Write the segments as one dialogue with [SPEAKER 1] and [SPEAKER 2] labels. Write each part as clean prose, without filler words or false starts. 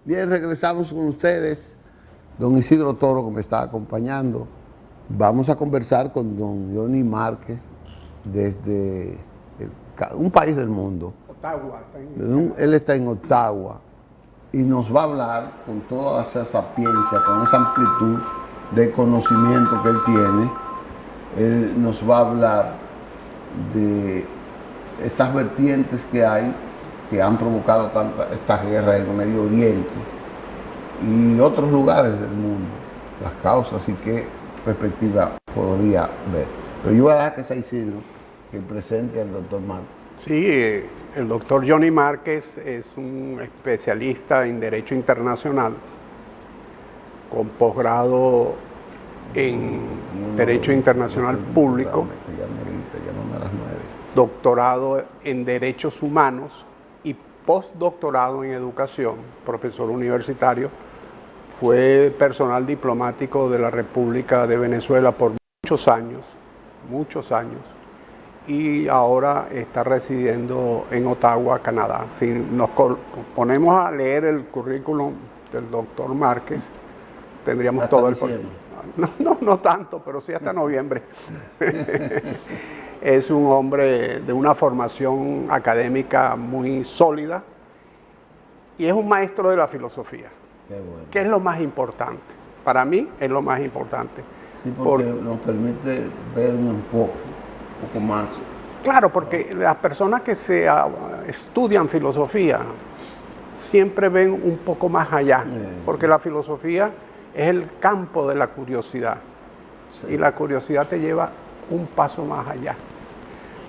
[SPEAKER 1] Bien, regresamos con ustedes. Don Isidro Toro, que me está acompañando. Vamos a conversar con don Johnny Márquez desde un país del mundo.
[SPEAKER 2] Ottawa.
[SPEAKER 1] Él está en Ottawa y nos va a hablar con toda esa sapiencia, con esa amplitud de conocimiento que él tiene. Él nos va a hablar de estas vertientes que hay, que han provocado estas guerras en el Medio Oriente y otros lugares del mundo, las causas y qué perspectiva podría ver. Pero yo voy a dejar que sea Isidro que presente al doctor Márquez.
[SPEAKER 2] Sí, el doctor Johnny Márquez es un especialista en Derecho Internacional con posgrado en Derecho Internacional Público, doctorado en Derechos Humanos y postdoctorado en Educación, profesor universitario. Fue personal diplomático de la República de Venezuela por muchos años, y ahora está residiendo en Ottawa, Canadá. Si nos ponemos a leer el currículum del doctor Márquez, tendríamos todo el... No tanto, pero sí hasta noviembre. Es un hombre de una formación académica muy sólida y es un maestro de la filosofía.
[SPEAKER 1] Qué bueno.
[SPEAKER 2] ¿Qué es lo más importante? Para mí es lo más importante.
[SPEAKER 1] Sí, porque nos permite ver un enfoque un poco más.
[SPEAKER 2] Claro, porque las personas que estudian filosofía siempre ven un poco más allá, porque la filosofía es el campo de la curiosidad, y la curiosidad te lleva un paso más allá,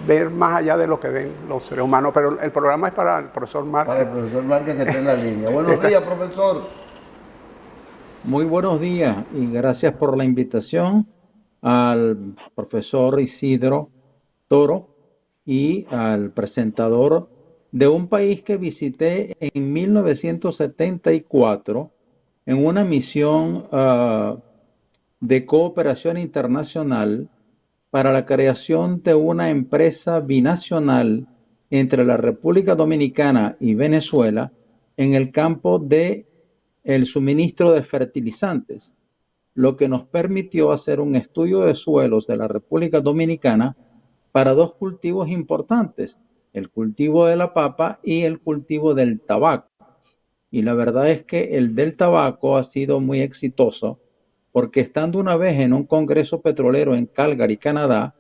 [SPEAKER 2] ver más allá de lo que ven los seres humanos. Pero el programa es para el profesor Márquez.
[SPEAKER 1] Para el profesor Márquez, que está en la línea. Buenos días, profesor.
[SPEAKER 3] Muy buenos días y gracias por la invitación al profesor Isidro Toro y al presentador de un país que visité en 1974 en una misión de cooperación internacional para la creación de una empresa binacional entre la República Dominicana y Venezuela en el campo de el suministro de fertilizantes, lo que nos permitió hacer un estudio de suelos de la República Dominicana para dos cultivos importantes, el cultivo de la papa y el cultivo del tabaco. Y la verdad es que el del tabaco ha sido muy exitoso, porque estando una vez en un congreso petrolero en Calgary, Canadá,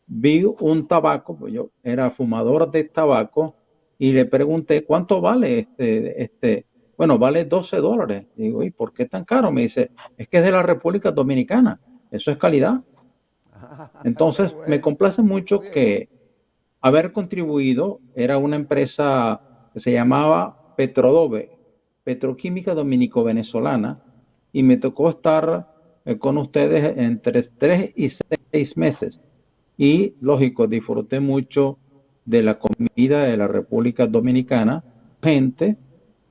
[SPEAKER 3] vi un tabaco, pues yo era fumador de tabaco, y le pregunté, ¿cuánto vale Bueno, vale $12. Digo, ¿y por qué tan caro? Me dice, es que es de la República Dominicana, eso es calidad. Entonces, me complace mucho que haber contribuido, era una empresa que se llamaba Petrodobe, Petroquímica Dominico-Venezolana, y me tocó estar con ustedes entre 3 y 6 meses. Y, lógico, disfruté mucho de la comida de la República Dominicana, gente,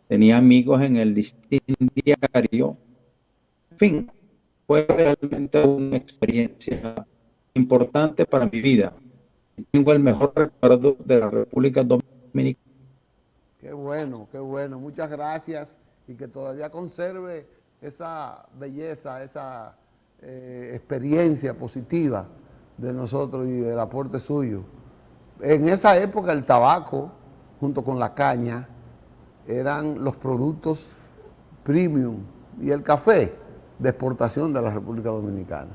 [SPEAKER 3] tenía amigos en el listín diario. En fin, fue realmente una experiencia importante para mi vida. Tengo el mejor recuerdo de la República Dominicana.
[SPEAKER 1] Qué bueno, qué bueno. Muchas gracias y que todavía conserve esa belleza, esa experiencia positiva de nosotros y del aporte suyo. En esa época el tabaco, junto con la caña, eran los productos premium y el café de exportación de la República Dominicana.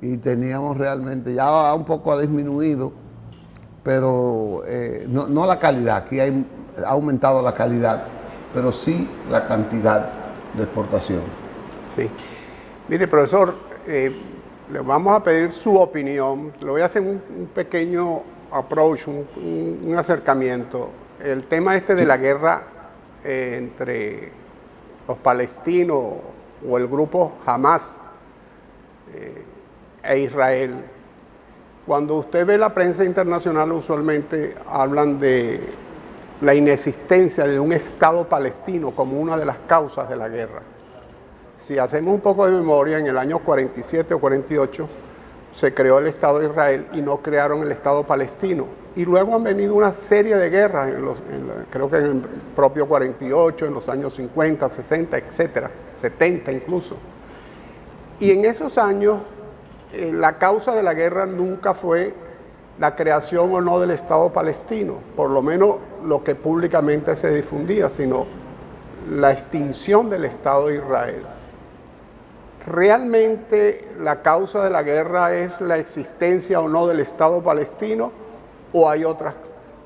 [SPEAKER 1] Y teníamos realmente, ya un poco ha disminuido, pero no la calidad, aquí ha aumentado la calidad, pero sí la cantidad de exportación.
[SPEAKER 2] Sí. Mire, profesor, le vamos a pedir su opinión. Le voy a hacer un pequeño approach, un acercamiento. El tema de la guerra entre los palestinos o el grupo Hamas e Israel. Cuando usted ve la prensa internacional, usualmente hablan de la inexistencia de un Estado palestino como una de las causas de la guerra. Si hacemos un poco de memoria, en el año 47 o 48, se creó el Estado de Israel y no crearon el Estado palestino. Y luego han venido una serie de guerras, creo que en el propio 48, en los años 50, 60, etcétera, 70 incluso. Y en esos años, la causa de la guerra nunca fue la creación o no del Estado palestino, por lo menos lo que públicamente se difundía, sino la extinción del Estado de Israel. ¿Realmente la causa de la guerra es la existencia o no del Estado palestino, o hay otras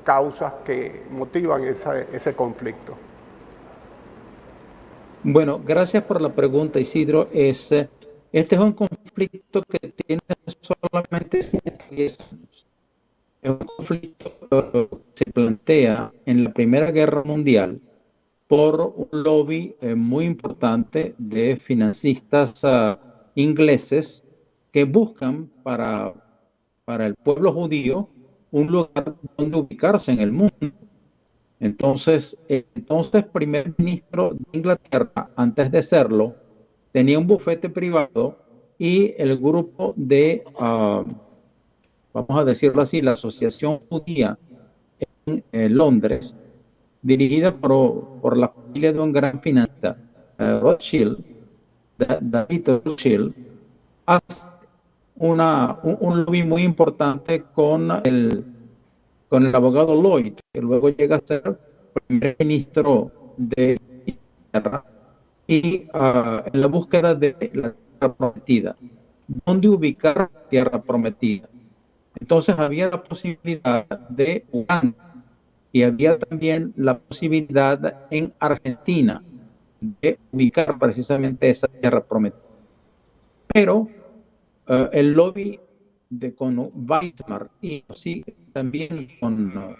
[SPEAKER 2] causas que motivan ese conflicto?
[SPEAKER 3] Bueno, gracias por la pregunta, Isidro. Este es un conflicto que tiene solamente 10 años. Es un conflicto que se plantea en la Primera Guerra Mundial por un lobby muy importante de financistas ingleses que buscan para el pueblo judío un lugar donde ubicarse en el mundo. Entonces, primer ministro de Inglaterra, antes de serlo, tenía un bufete privado y el grupo de, vamos a decirlo así, la Asociación Judía en Londres, dirigida por la familia de un gran financista, Rothschild, David Rothschild, hace un lobby muy importante con el abogado Lloyd, que luego llega a ser primer ministro de Inglaterra, y en la búsqueda de la tierra prometida. ¿Dónde ubicar tierra prometida? Entonces había la posibilidad de Uganda y había también la posibilidad en Argentina de ubicar precisamente esa tierra prometida. Pero el lobby con Weizmann y también con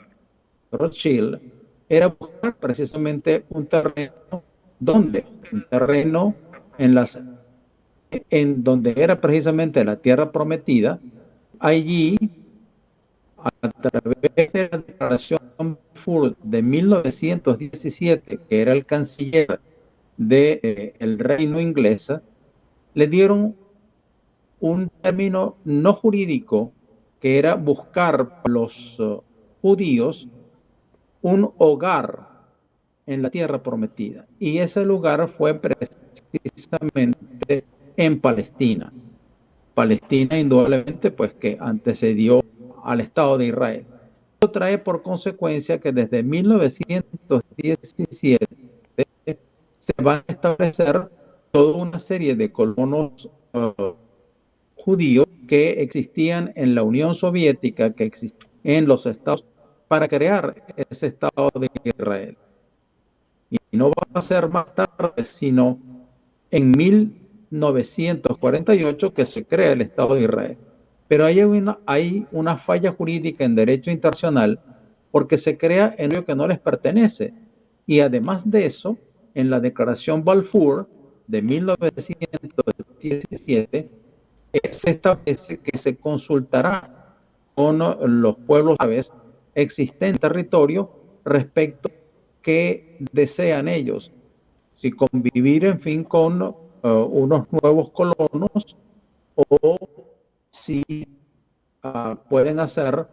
[SPEAKER 3] Rothschild era buscar precisamente un terreno en donde era precisamente la tierra prometida. Allí, a través de la declaración de 1917, que era el canciller del reino inglés, le dieron un término no jurídico, que era buscar para los judíos un hogar en la tierra prometida. Y ese lugar fue precisamente en Palestina. Palestina, indudablemente, pues que antecedió al Estado de Israel. Esto trae por consecuencia que desde 1917 se van a establecer toda una serie de colonos judíos que existían en la Unión Soviética, que existían en los Estados Unidos, para crear ese Estado de Israel. Y no va a ser más tarde, sino en 1948 que se crea el Estado de Israel. Pero hay una falla jurídica en derecho internacional porque se crea en algo que no les pertenece. Y además de eso, en la Declaración Balfour de 1917, se establece que se consultará con los pueblos árabes existentes en el territorio respecto a qué desean ellos, si convivir, en fin, con unos nuevos colonos, o si pueden hacer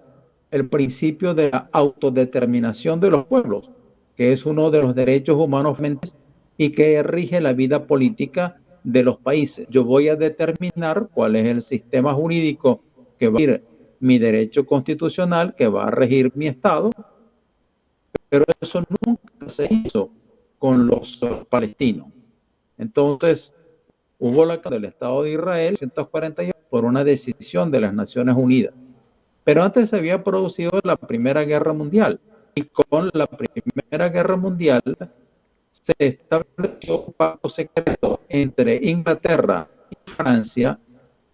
[SPEAKER 3] el principio de la autodeterminación de los pueblos, que es uno de los derechos humanos y que rige la vida política de los países. Yo voy a determinar cuál es el sistema jurídico que va a regir mi derecho constitucional, que va a regir mi Estado, pero eso nunca se hizo con los palestinos. Entonces, hubo la del Estado de Israel en 1948 por una decisión de las Naciones Unidas. Pero antes se había producido la Primera Guerra Mundial, y con la Primera Guerra Mundial se estableció un pacto secreto entre Inglaterra y Francia,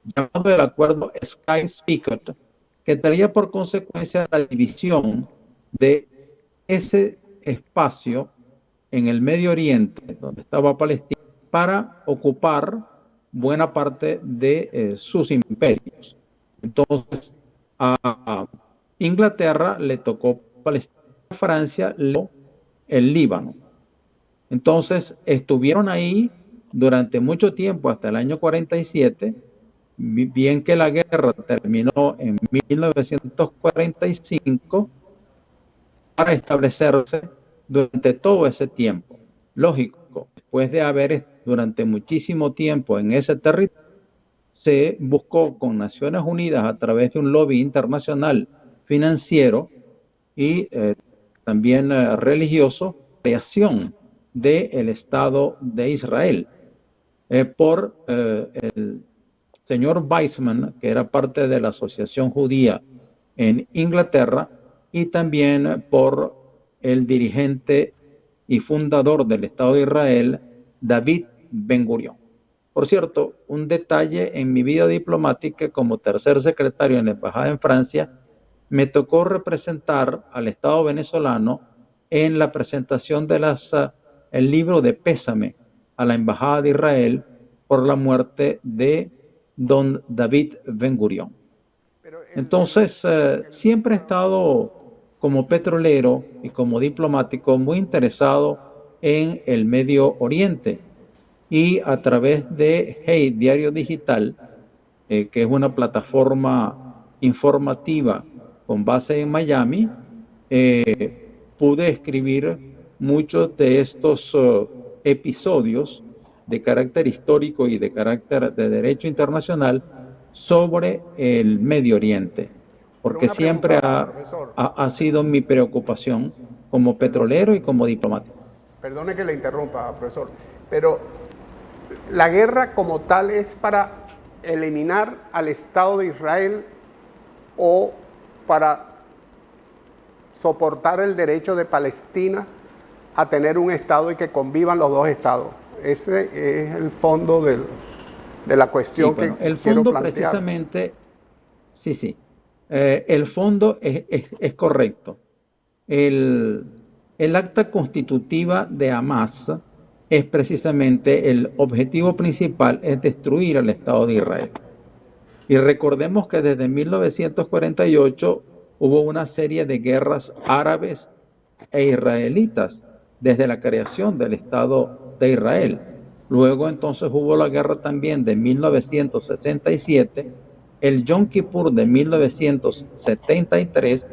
[SPEAKER 3] llamado el Acuerdo Sykes-Picot, que traía por consecuencia la división de ese espacio en el Medio Oriente, donde estaba Palestina, para ocupar buena parte de sus imperios. Entonces, a Inglaterra le tocó Palestina, a Francia el Líbano. Entonces, estuvieron ahí durante mucho tiempo, hasta el año 47, bien que la guerra terminó en 1945, para establecerse durante todo ese tiempo. Lógico, después de haber durante muchísimo tiempo en ese territorio, se buscó con Naciones Unidas a través de un lobby internacional financiero y también religioso, creación del Estado de Israel por el señor Weizmann, que era parte de la Asociación Judía en Inglaterra, y también por el dirigente y fundador del Estado de Israel, David Ben-Gurión. Por cierto, un detalle en mi vida diplomática como tercer secretario en la Embajada en Francia, me tocó representar al Estado venezolano en la presentación de el libro de pésame a la Embajada de Israel por la muerte de don David Ben-Gurión. Entonces, siempre he estado como petrolero y como diplomático muy interesado en el Medio Oriente, y a través de Hey Diario Digital, que es una plataforma informativa con base en Miami, pude escribir muchos de estos episodios de carácter histórico y de carácter de derecho internacional sobre el Medio Oriente, porque siempre ha sido mi preocupación como petrolero y como diplomático.
[SPEAKER 2] Perdone que le interrumpa, profesor, pero la guerra como tal es para eliminar al Estado de Israel o para soportar el derecho de Palestina a tener un Estado y que convivan los dos Estados. Ese es el fondo de la cuestión, sí, bueno, que
[SPEAKER 3] el
[SPEAKER 2] quiero
[SPEAKER 3] fondo
[SPEAKER 2] plantear.
[SPEAKER 3] Precisamente, sí. El fondo es correcto. El acta constitutiva de Hamas es precisamente el objetivo principal, es destruir al Estado de Israel. Y recordemos que desde 1948 hubo una serie de guerras árabes e israelitas desde la creación del Estado de Israel. Luego entonces hubo la guerra también de 1967, el Yom Kippur de 1973,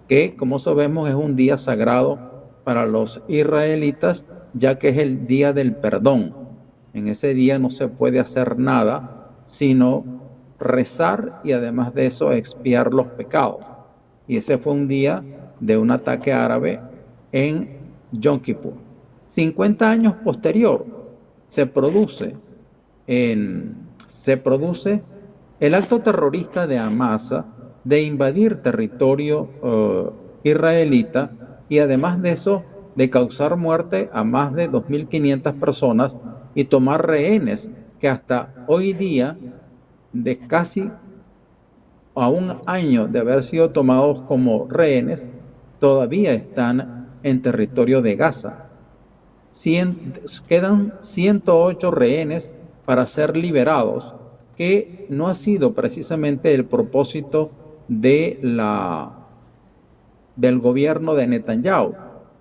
[SPEAKER 3] que como sabemos es un día sagrado para los israelitas, ya que es el día del perdón. En ese día no se puede hacer nada, sino rezar y además de eso expiar los pecados. Y ese fue un día de un ataque árabe en Yom Kippur. 50 años posterior se produce el acto terrorista de Hamas de invadir territorio israelita y además de eso de causar muerte a más de 2.500 personas y tomar rehenes que hasta hoy día, de casi a un año de haber sido tomados como rehenes, todavía están en territorio de Gaza. Quedan 108 rehenes para ser liberados, que no ha sido precisamente el propósito del gobierno de Netanyahu.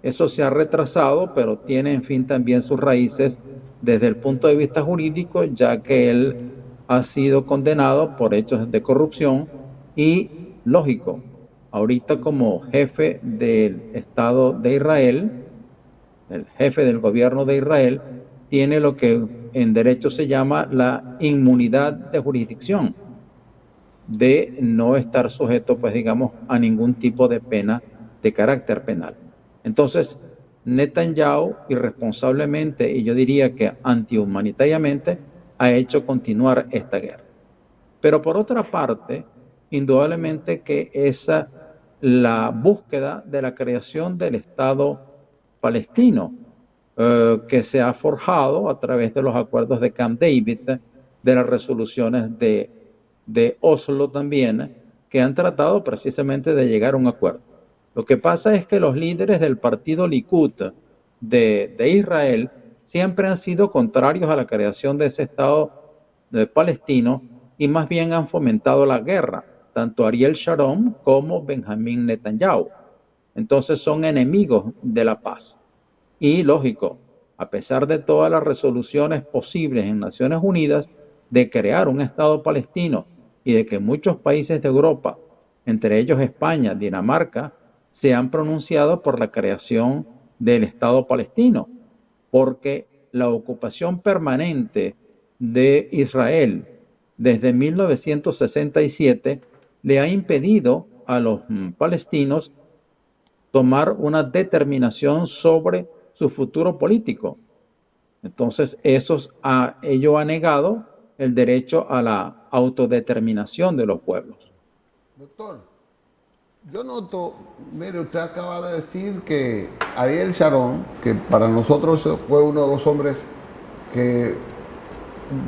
[SPEAKER 3] Eso se ha retrasado, pero tiene en fin también sus raíces desde el punto de vista jurídico, ya que él ha sido condenado por hechos de corrupción y, lógico, ahorita como jefe del Estado de Israel, el jefe del gobierno de Israel, tiene lo que en derecho se llama la inmunidad de jurisdicción, de no estar sujeto, pues digamos, a ningún tipo de pena de carácter penal. Entonces, Netanyahu irresponsablemente, y yo diría que antihumanitariamente, ha hecho continuar esta guerra. Pero por otra parte, indudablemente que es la búsqueda de la creación del Estado palestino, que se ha forjado a través de los acuerdos de Camp David, de las resoluciones de Oslo también, que han tratado precisamente de llegar a un acuerdo. Lo que pasa es que los líderes del partido Likud de Israel siempre han sido contrarios a la creación de ese Estado palestino y más bien han fomentado la guerra, tanto Ariel Sharon como Benjamín Netanyahu. Entonces son enemigos de la paz. Y lógico, a pesar de todas las resoluciones posibles en Naciones Unidas, de crear un Estado palestino y de que muchos países de Europa, entre ellos España, Dinamarca, se han pronunciado por la creación del Estado palestino, porque la ocupación permanente de Israel desde 1967 le ha impedido a los palestinos tomar una determinación sobre su futuro político. Entonces, ello ha negado el derecho a la autodeterminación de los pueblos.
[SPEAKER 1] Doctor, yo noto, mire, usted acaba de decir que Ariel Sharon, que para nosotros fue uno de los hombres que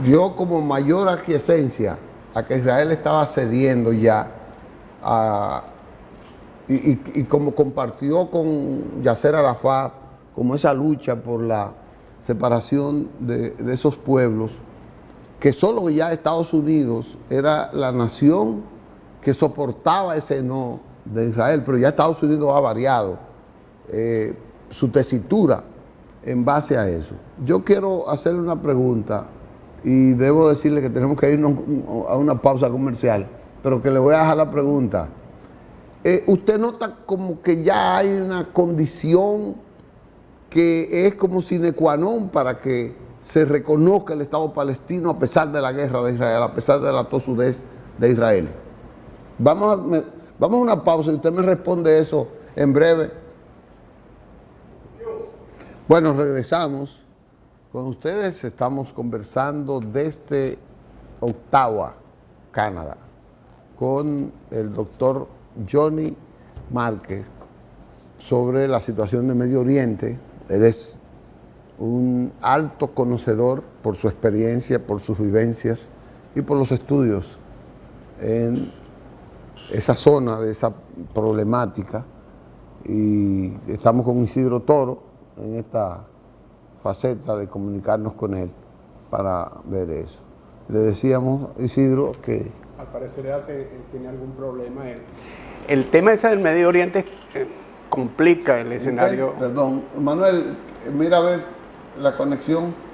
[SPEAKER 1] dio como mayor aquiescencia a que Israel estaba cediendo ya y como compartió con Yasser Arafat como esa lucha por la separación de esos pueblos, que solo ya Estados Unidos era la nación que soportaba ese no de Israel, pero ya Estados Unidos ha variado su tesitura en base a eso. Yo quiero hacerle una pregunta y debo decirle que tenemos que irnos a una pausa comercial, pero que le voy a dejar la pregunta. ¿Usted nota como que ya hay una condición que es como sine qua non para que se reconozca el Estado palestino a pesar de la guerra de Israel, a pesar de la tosudez de Israel? Vamos a una pausa y usted me responde eso en breve. Bueno, regresamos con ustedes. Estamos conversando desde Ottawa, Canadá, con el doctor Johnny Márquez sobre la situación de Medio Oriente. Él es un alto conocedor por su experiencia, por sus vivencias y por los estudios en esa zona de esa problemática, y estamos con Isidro Toro en esta faceta de comunicarnos con él para ver eso. Le decíamos, Isidro, que
[SPEAKER 2] al parecer tiene algún problema. El tema ese del Medio Oriente complica el escenario.
[SPEAKER 1] Perdón, Manuel, mira a ver la conexión.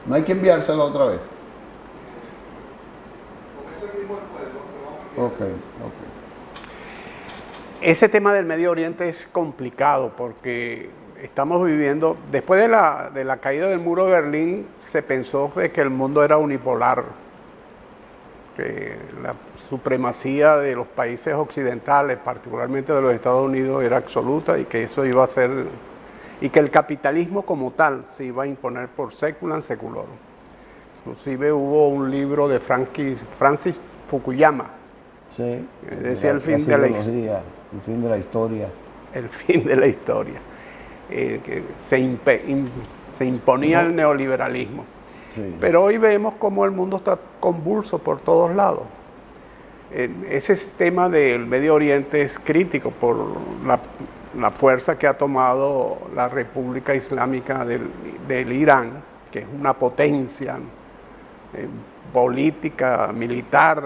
[SPEAKER 1] No hay que enviársela otra vez. Ok.
[SPEAKER 2] Ese tema del Medio Oriente es complicado porque estamos viviendo, después de la caída del muro de Berlín, se pensó de que el mundo era unipolar, que la supremacía de los países occidentales, particularmente de los Estados Unidos, era absoluta y que eso iba a ser, y que el capitalismo como tal se iba a imponer por secular seculorum. Inclusive hubo un libro de Francis Fukuyama,
[SPEAKER 1] sí,
[SPEAKER 2] decía el fin de la
[SPEAKER 1] historia. El fin de la historia.
[SPEAKER 2] El fin de la historia. Que se imponía el neoliberalismo. Sí. Pero hoy vemos cómo el mundo está convulso por todos lados. Ese tema del Medio Oriente es crítico por la fuerza que ha tomado la República Islámica del Irán, que es una potencia política, militar,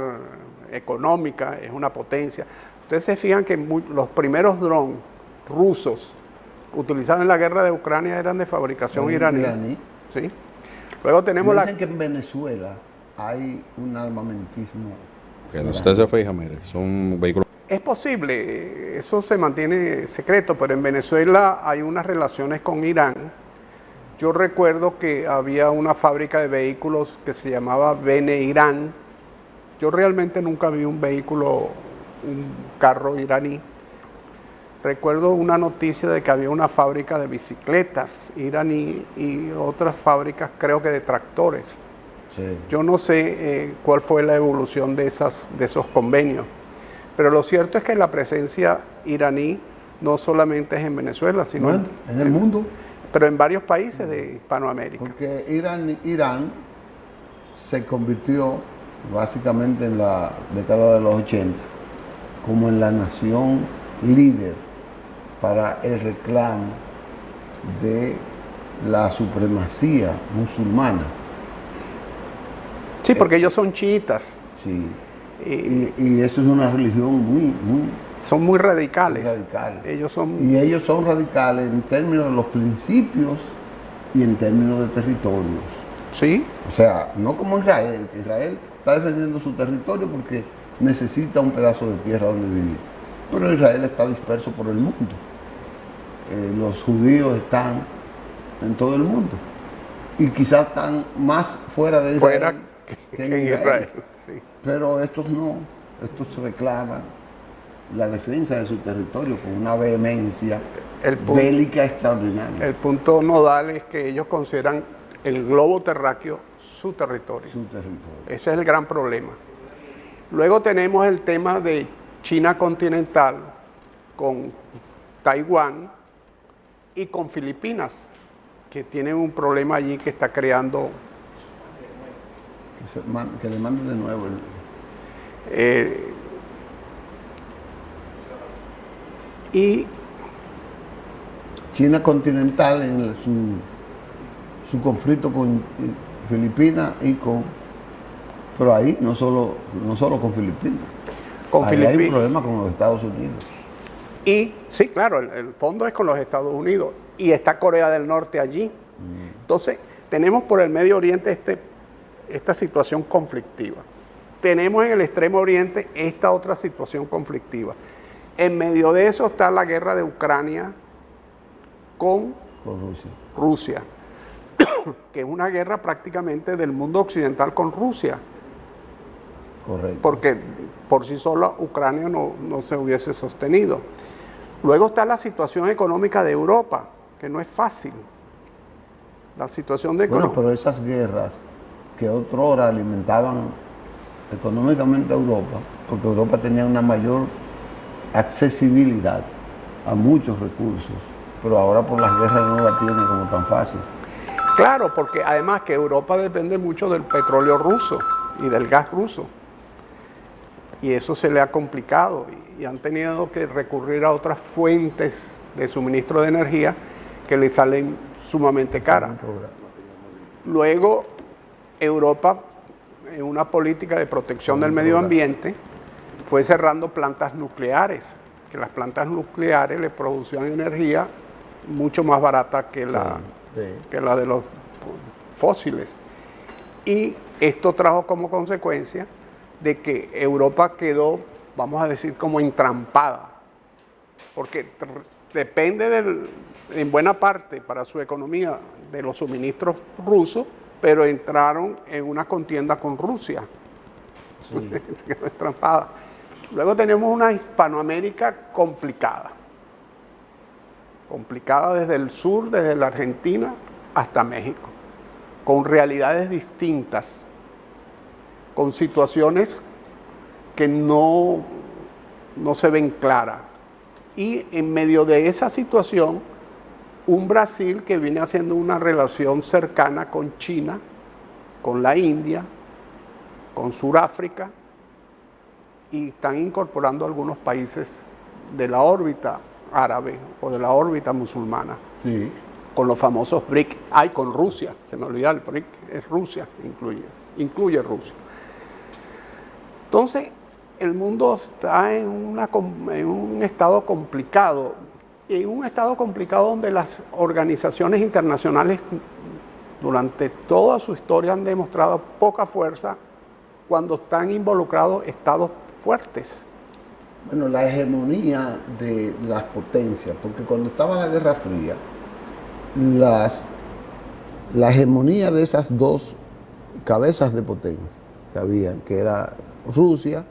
[SPEAKER 2] económica, es una potencia. Ustedes se fijan que los primeros drones rusos utilizados en la guerra de Ucrania eran de fabricación iraní. ¿Sí? Luego tenemos
[SPEAKER 1] dicen que en Venezuela hay un armamentismo.
[SPEAKER 4] Que no usted se fija, mire, son vehículos.
[SPEAKER 2] Es posible, eso se mantiene secreto, pero en Venezuela hay unas relaciones con Irán. Yo recuerdo que había una fábrica de vehículos que se llamaba Bene Irán. Yo realmente nunca vi un carro iraní. Recuerdo una noticia de que había una fábrica de bicicletas iraní y otras fábricas, creo que de tractores. Sí. Yo no sé cuál fue la evolución de esos convenios, pero lo cierto es que la presencia iraní no solamente es en Venezuela, sino
[SPEAKER 1] en el mundo.
[SPEAKER 2] Pero en varios países de Hispanoamérica.
[SPEAKER 1] Porque Irán se convirtió básicamente en la década de los 80 como en la nación líder para el reclamo de la supremacía musulmana.
[SPEAKER 2] Sí, porque ellos son chiitas.
[SPEAKER 1] Sí. Y eso es una religión muy
[SPEAKER 2] Son muy radicales.
[SPEAKER 1] Radicales.
[SPEAKER 2] Ellos son...
[SPEAKER 1] Y ellos son radicales en términos de los principios y en términos de territorios.
[SPEAKER 2] Sí.
[SPEAKER 1] O sea, no como Israel, que Israel está defendiendo su territorio porque necesita un pedazo de tierra donde vivir. Pero Israel está disperso por el mundo. Los judíos están en todo el mundo. Y quizás están más fuera de Israel
[SPEAKER 2] que en Israel. Sí.
[SPEAKER 1] Pero estos no, estos reclaman la defensa de su territorio con una vehemencia bélica extraordinaria.
[SPEAKER 2] El punto nodal es que ellos consideran el globo terráqueo su territorio.
[SPEAKER 1] Su territorio.
[SPEAKER 2] Ese es el gran problema. Luego tenemos el tema de China continental con Taiwán y con Filipinas, que tienen un problema allí que está creando...
[SPEAKER 1] Que le manden de nuevo
[SPEAKER 2] y
[SPEAKER 1] China continental en su conflicto con Filipinas y con... Pero ahí no solo con Filipinas. Ahí hay un problema con los Estados Unidos.
[SPEAKER 2] Y sí, claro, el fondo es con los Estados Unidos y está Corea del Norte allí. Entonces, tenemos por el Medio Oriente esta situación conflictiva. Tenemos en el Extremo Oriente esta otra situación conflictiva. En medio de eso está la guerra de Ucrania con Rusia, que es una guerra prácticamente del mundo occidental con Rusia.
[SPEAKER 1] Correcto.
[SPEAKER 2] Porque por sí sola Ucrania no se hubiese sostenido. Luego está la situación económica de Europa, que no es fácil. La situación de economía.
[SPEAKER 1] Bueno, pero esas guerras que otrora alimentaban económicamente a Europa, porque Europa tenía una mayor accesibilidad a muchos recursos, pero ahora por las guerras no la tiene como tan fácil.
[SPEAKER 2] Claro, porque además que Europa depende mucho del petróleo ruso y del gas ruso. Y eso se le ha complicado y han tenido que recurrir a otras fuentes de suministro de energía que le salen sumamente caras. Luego, Europa, en una política de protección del medio ambiente, fue cerrando plantas nucleares, que las plantas nucleares le producían energía mucho más barata que la de los fósiles. Y esto trajo como consecuencia de que Europa quedó, vamos a decir, como entrampada, porque depende en buena parte para su economía de los suministros rusos, pero entraron en una contienda con Rusia. Sí. Se quedó entrampada. Luego tenemos una Hispanoamérica complicada desde el sur, desde la Argentina hasta México, con realidades distintas, con situaciones que no se ven claras. Y en medio de esa situación, un Brasil que viene haciendo una relación cercana con China, con la India, con Sudáfrica, y están incorporando algunos países de la órbita árabe o de la órbita musulmana.
[SPEAKER 1] Sí.
[SPEAKER 2] Con los famosos BRIC. Con Rusia, se me olvidó, el BRIC es Rusia, incluye Rusia. Entonces, el mundo está en un estado complicado, donde las organizaciones internacionales durante toda su historia han demostrado poca fuerza cuando están involucrados estados fuertes.
[SPEAKER 1] Bueno, la hegemonía de las potencias, porque cuando estaba la Guerra Fría, la hegemonía de esas dos cabezas de potencia que habían, que era Rusia,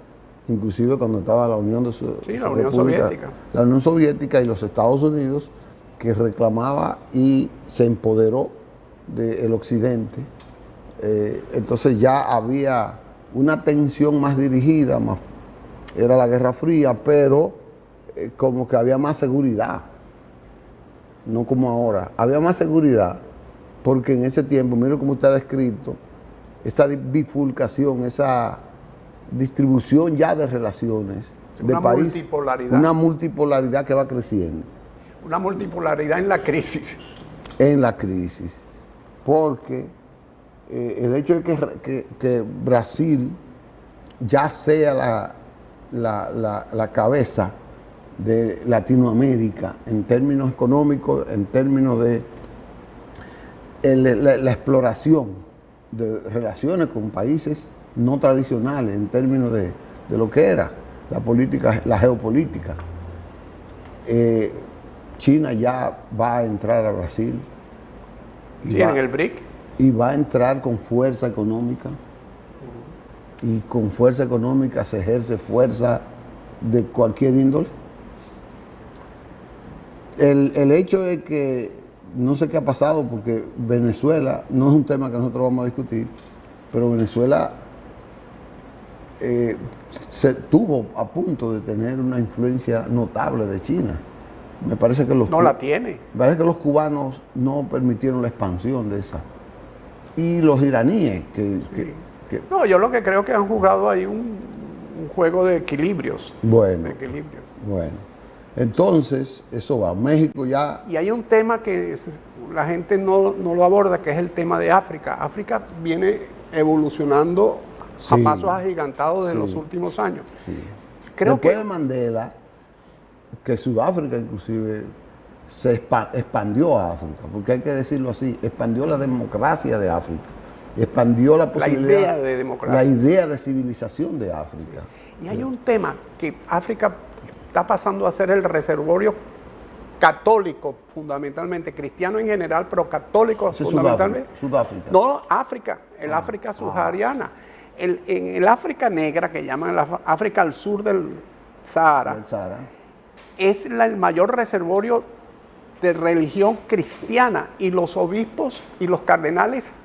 [SPEAKER 1] inclusive cuando estaba la Unión
[SPEAKER 2] Soviética.
[SPEAKER 1] La Unión Soviética y los Estados Unidos, que reclamaba y se empoderó del Occidente. Entonces ya había una tensión más dirigida, era la Guerra Fría, pero como que había más seguridad, no como ahora. Había más seguridad porque en ese tiempo, mire cómo está descrito, esa bifurcación, esa distribución ya de relaciones de país,
[SPEAKER 2] multipolaridad.
[SPEAKER 1] Una multipolaridad que va creciendo.
[SPEAKER 2] Una multipolaridad en la crisis.
[SPEAKER 1] En la crisis. Porque el hecho de que Brasil ya sea la cabeza de Latinoamérica en términos económicos, en términos de la exploración de relaciones con países no tradicionales, en términos de lo que era la política, la geopolítica. China ya va a entrar a Brasil.
[SPEAKER 2] Sí, en el BRIC.
[SPEAKER 1] Y va a entrar con fuerza económica. Y con fuerza económica se ejerce fuerza de cualquier índole. El hecho de que, no sé qué ha pasado, porque Venezuela, no es un tema que nosotros vamos a discutir, pero Venezuela se tuvo a punto de tener una influencia notable de China. Me parece que
[SPEAKER 2] no la tiene.
[SPEAKER 1] Me parece que los cubanos no permitieron la expansión de esa. Y los iraníes,
[SPEAKER 2] No, yo lo que creo que han jugado ahí un juego de equilibrios.
[SPEAKER 1] Bueno,
[SPEAKER 2] Bueno.
[SPEAKER 1] Entonces, eso va. México ya...
[SPEAKER 2] Y hay un tema que la gente no lo aborda, que es el tema de África. África viene evolucionando a pasos agigantados en los últimos años.
[SPEAKER 1] Sí.
[SPEAKER 2] Creo
[SPEAKER 1] Después
[SPEAKER 2] que
[SPEAKER 1] de Mandela, que Sudáfrica inclusive se expandió a África, porque hay que decirlo así, expandió la democracia de África, expandió la posibilidad,
[SPEAKER 2] la idea de democracia,
[SPEAKER 1] la idea de civilización de África.
[SPEAKER 2] Y hay un tema que África está pasando a ser el reservorio católico, fundamentalmente, cristiano en general, pero católico fundamentalmente.
[SPEAKER 1] Sudáfrica.
[SPEAKER 2] No, África, el África subsahariana. En el África negra, que llaman la África al sur del Sahara, es el mayor reservorio de religión cristiana, y los obispos y los cardenales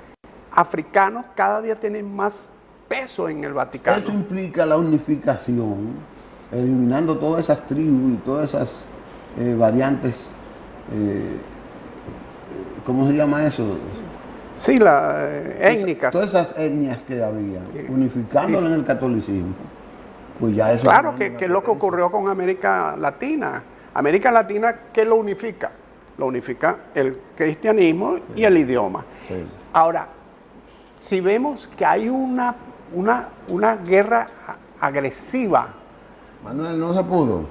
[SPEAKER 2] africanos cada día tienen más peso en el Vaticano.
[SPEAKER 1] Eso implica la unificación, eliminando todas esas tribus y todas esas variantes, ¿cómo se llama eso?
[SPEAKER 2] Sí, étnicas.
[SPEAKER 1] Todas esas etnias que había, unificándolas en el catolicismo. Pues ya eso.
[SPEAKER 2] Claro, que es lo que ocurrió con América Latina. América Latina, ¿qué lo unifica? Lo unifica el cristianismo y el idioma.
[SPEAKER 1] Sí.
[SPEAKER 2] Ahora, si vemos que hay una guerra agresiva.
[SPEAKER 1] Manuel, no se pudo.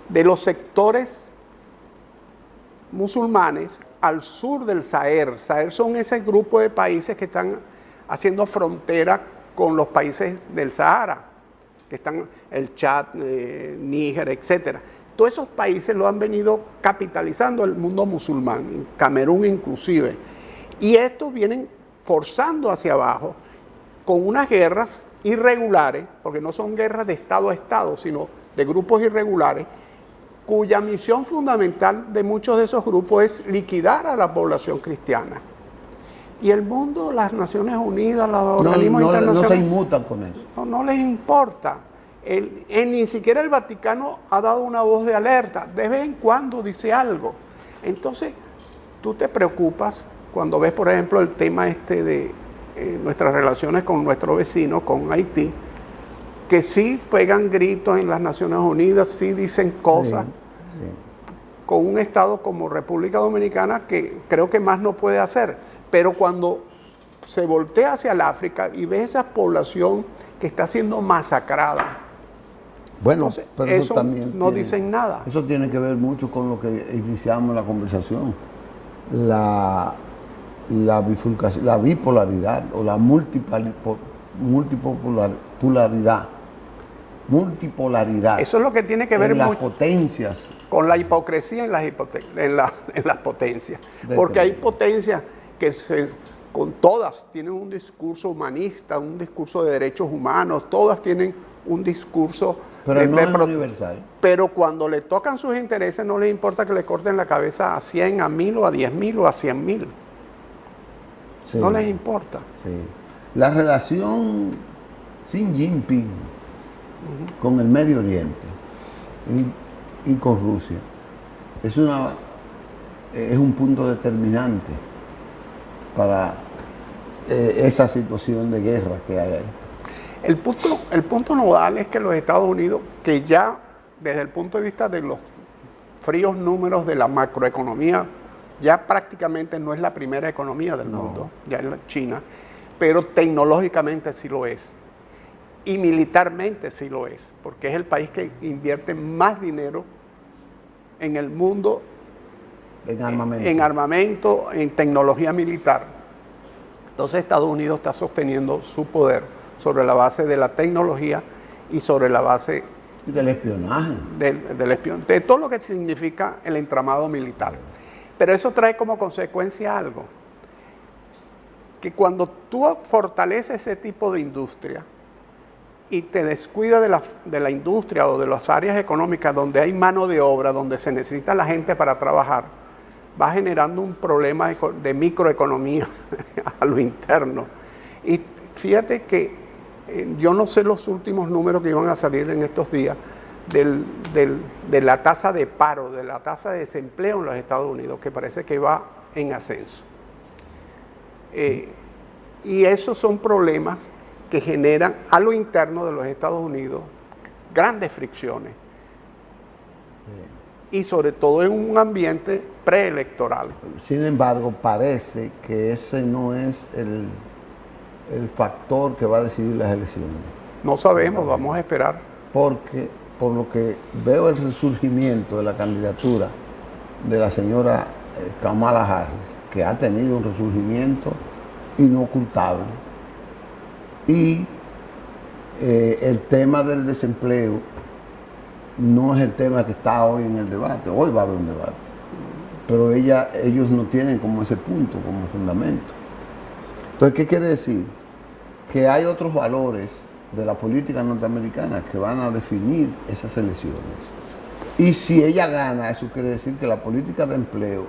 [SPEAKER 2] De los sectores musulmanes al sur del Sahel. Sahel son ese grupo de países que están haciendo frontera con los países del Sahara, que están el Chad, Níger, etcétera. Todos esos países lo han venido capitalizando el mundo musulmán, Camerún inclusive. Y estos vienen forzando hacia abajo con unas guerras irregulares, porque no son guerras de Estado a Estado, sino de grupos irregulares, cuya misión fundamental de muchos de esos grupos es liquidar a la población cristiana. Y el mundo, las Naciones Unidas, los organismos internacionales...
[SPEAKER 1] No se inmutan con eso.
[SPEAKER 2] No les importa. Ni siquiera el Vaticano ha dado una voz de alerta. De vez en cuando dice algo. Entonces, tú te preocupas cuando ves, por ejemplo, el tema de nuestras relaciones con nuestro vecino, con Haití, que sí pegan gritos en las Naciones Unidas, sí dicen cosas, sí. Con un Estado como República Dominicana que creo que más no puede hacer. Pero cuando se voltea hacia el África y ve esa población que está siendo masacrada,
[SPEAKER 1] bueno,
[SPEAKER 2] entonces,
[SPEAKER 1] pero
[SPEAKER 2] eso
[SPEAKER 1] también
[SPEAKER 2] no dicen nada.
[SPEAKER 1] Eso tiene que ver mucho con lo que iniciamos la conversación. La bifurcación, la bipolaridad o la multipolaridad.
[SPEAKER 2] Eso es lo que tiene que ver
[SPEAKER 1] en las
[SPEAKER 2] mucho
[SPEAKER 1] potencias.
[SPEAKER 2] Con la hipocresía en las potencias. Porque hay potencias que con todas tienen un discurso humanista, un discurso de derechos humanos, todas tienen un discurso...
[SPEAKER 1] Pero no es universal.
[SPEAKER 2] Pero cuando le tocan sus intereses no les importa que le corten la cabeza a 100, a 1000 o a 10.000 o a 100.000. Sí, no les importa.
[SPEAKER 1] Sí. La relación Xi Jinping con el Medio Oriente y con Rusia es un punto determinante para esa situación de guerra que hay ahí.
[SPEAKER 2] El punto nodal es que los Estados Unidos, que ya desde el punto de vista de los fríos números de la macroeconomía, ya prácticamente no es la primera economía del mundo, ya es la China, pero tecnológicamente sí lo es. y militarmente sí lo es, porque es el país que invierte más dinero en el mundo en armamento, en tecnología militar. Entonces Estados Unidos está sosteniendo su poder sobre la base de la tecnología y sobre la base
[SPEAKER 1] y del espionaje.
[SPEAKER 2] De todo lo que significa el entramado militar. Pero eso trae como consecuencia algo, que cuando tú fortaleces ese tipo de industria y te descuidas de la industria o de las áreas económicas donde hay mano de obra, donde se necesita la gente para trabajar, va generando un problema de microeconomía a lo interno. Y fíjate que yo no sé los últimos números que iban a salir en estos días de la tasa de paro, de la tasa de desempleo en los Estados Unidos, que parece que va en ascenso. Y esos son problemas que generan a lo interno de los Estados Unidos grandes fricciones. Y sobre todo en un ambiente preelectoral.
[SPEAKER 1] Sin embargo, parece que ese no es el factor que va a decidir las elecciones.
[SPEAKER 2] No sabemos, vamos a esperar.
[SPEAKER 1] Porque, por lo que veo el resurgimiento de la candidatura de la señora Kamala Harris, que ha tenido un resurgimiento inocultable, y el tema del desempleo no es el tema que está hoy en el debate. Hoy va a haber un debate, pero ellos no tienen como ese punto, como fundamento. Entonces, ¿qué quiere decir? Que hay otros valores de la política norteamericana que van a definir esas elecciones. Y si ella gana, eso quiere decir que la política de empleo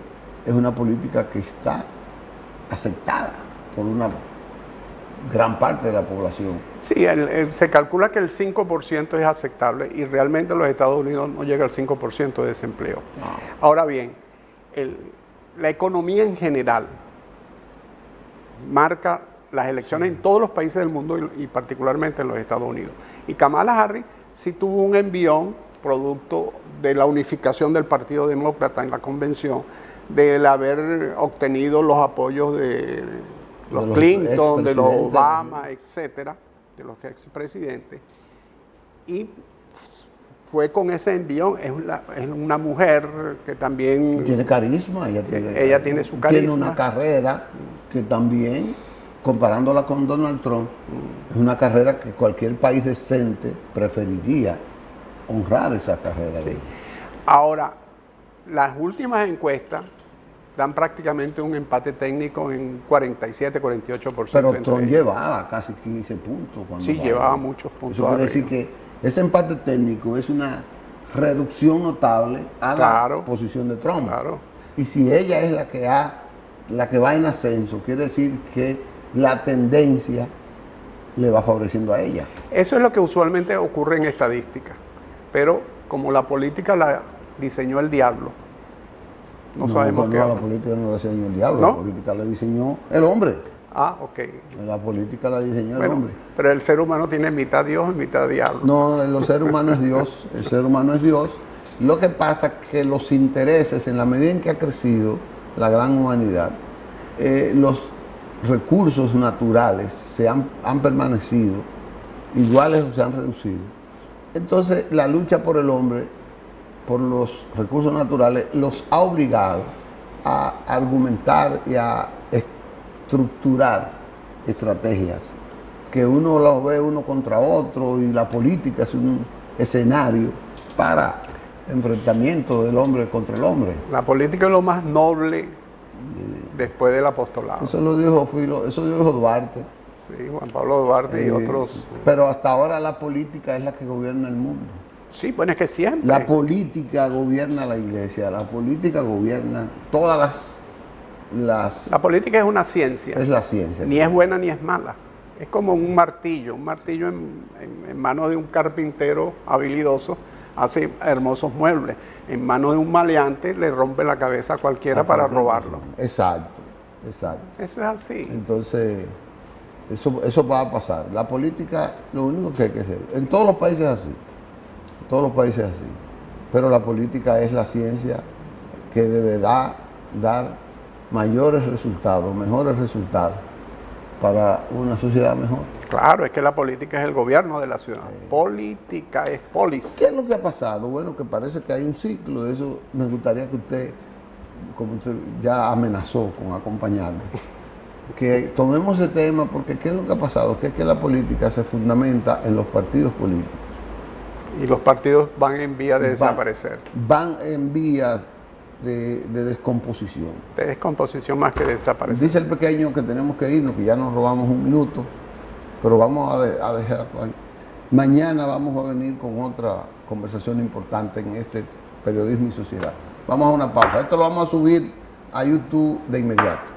[SPEAKER 1] es una política que está aceptada por una gran parte de la población.
[SPEAKER 2] Sí, se calcula que el 5% es aceptable y realmente en los Estados Unidos no llega al 5% de desempleo. No. Ahora bien, la economía en general marca las elecciones en todos los países del mundo y particularmente en los Estados Unidos. Y Kamala Harris sí tuvo un envión producto de la unificación del Partido Demócrata en la convención, del haber obtenido los apoyos de los Clinton, de los Obama, etcétera, de los expresidentes. Y fue con ese envión. Es una mujer que también
[SPEAKER 1] tiene carisma. Ella
[SPEAKER 2] tiene su carisma.
[SPEAKER 1] Tiene una carrera que también, comparándola con Donald Trump, es una carrera que cualquier país decente preferiría honrar esa carrera.
[SPEAKER 2] Sí. Ahora, las últimas encuestas dan prácticamente un empate técnico en 47-48%.
[SPEAKER 1] Pero Trump llevaba casi 15 puntos.
[SPEAKER 2] Sí, llevaba muchos puntos.
[SPEAKER 1] Eso quiere decir que ese empate técnico es una reducción notable a la posición de Trump.
[SPEAKER 2] Claro.
[SPEAKER 1] Y si ella es la que va en ascenso, quiere decir que la tendencia le va favoreciendo a ella.
[SPEAKER 2] Eso es lo que usualmente ocurre en estadística. Pero como la política la diseñó el diablo, no sabemos qué.
[SPEAKER 1] No, la política no la diseñó el diablo,
[SPEAKER 2] ¿no?
[SPEAKER 1] La política la diseñó el hombre.
[SPEAKER 2] Ah, ok.
[SPEAKER 1] La política la diseñó el hombre.
[SPEAKER 2] Pero el ser humano tiene mitad Dios y mitad diablo.
[SPEAKER 1] No, el ser humano es Dios, el ser humano es Dios. Lo que pasa es que los intereses, en la medida en que ha crecido la gran humanidad, los recursos naturales han permanecido iguales o se han reducido. Entonces, la lucha por el hombre, por los recursos naturales, los ha obligado a argumentar y a estructurar estrategias que uno los ve uno contra otro, y la política es un escenario para enfrentamiento del hombre contra el hombre.
[SPEAKER 2] La política es lo más noble después del apostolado.
[SPEAKER 1] Eso lo dijo Duarte.
[SPEAKER 2] Sí, Juan Pablo Duarte y otros.
[SPEAKER 1] Pero hasta ahora la política es la que gobierna el mundo.
[SPEAKER 2] Sí, bueno, es que siempre.
[SPEAKER 1] La política gobierna la iglesia, la política gobierna todas las...
[SPEAKER 2] La política es una ciencia.
[SPEAKER 1] Es la ciencia.
[SPEAKER 2] Ni es buena ni es mala. Es como un martillo en manos de un carpintero habilidoso hace hermosos muebles. En manos de un maleante le rompe la cabeza a cualquiera para robarlo.
[SPEAKER 1] Exacto. Eso
[SPEAKER 2] es así.
[SPEAKER 1] Entonces, eso va a pasar. La política, lo único que hay que hacer, en todos los países es así. Pero la política es la ciencia que deberá dar mayores resultados, mejores resultados para una sociedad mejor.
[SPEAKER 2] Claro, es que la política es el gobierno de la ciudad. Política es polis.
[SPEAKER 1] ¿Qué es lo que ha pasado? Bueno, que parece que hay un ciclo, de eso me gustaría que usted, como usted ya amenazó con acompañarnos, que tomemos ese tema, porque ¿qué es lo que ha pasado? Que es que la política se fundamenta en los partidos políticos.
[SPEAKER 2] Y los partidos van en vía de desaparecer.
[SPEAKER 1] Van en vías de descomposición.
[SPEAKER 2] De descomposición más que desaparecer.
[SPEAKER 1] Dice el pequeño que tenemos que irnos, que ya nos robamos un minuto, pero vamos a dejarlo ahí. Mañana vamos a venir con otra conversación importante en este Periodismo y Sociedad. Vamos a una pausa. Esto lo vamos a subir a YouTube de inmediato.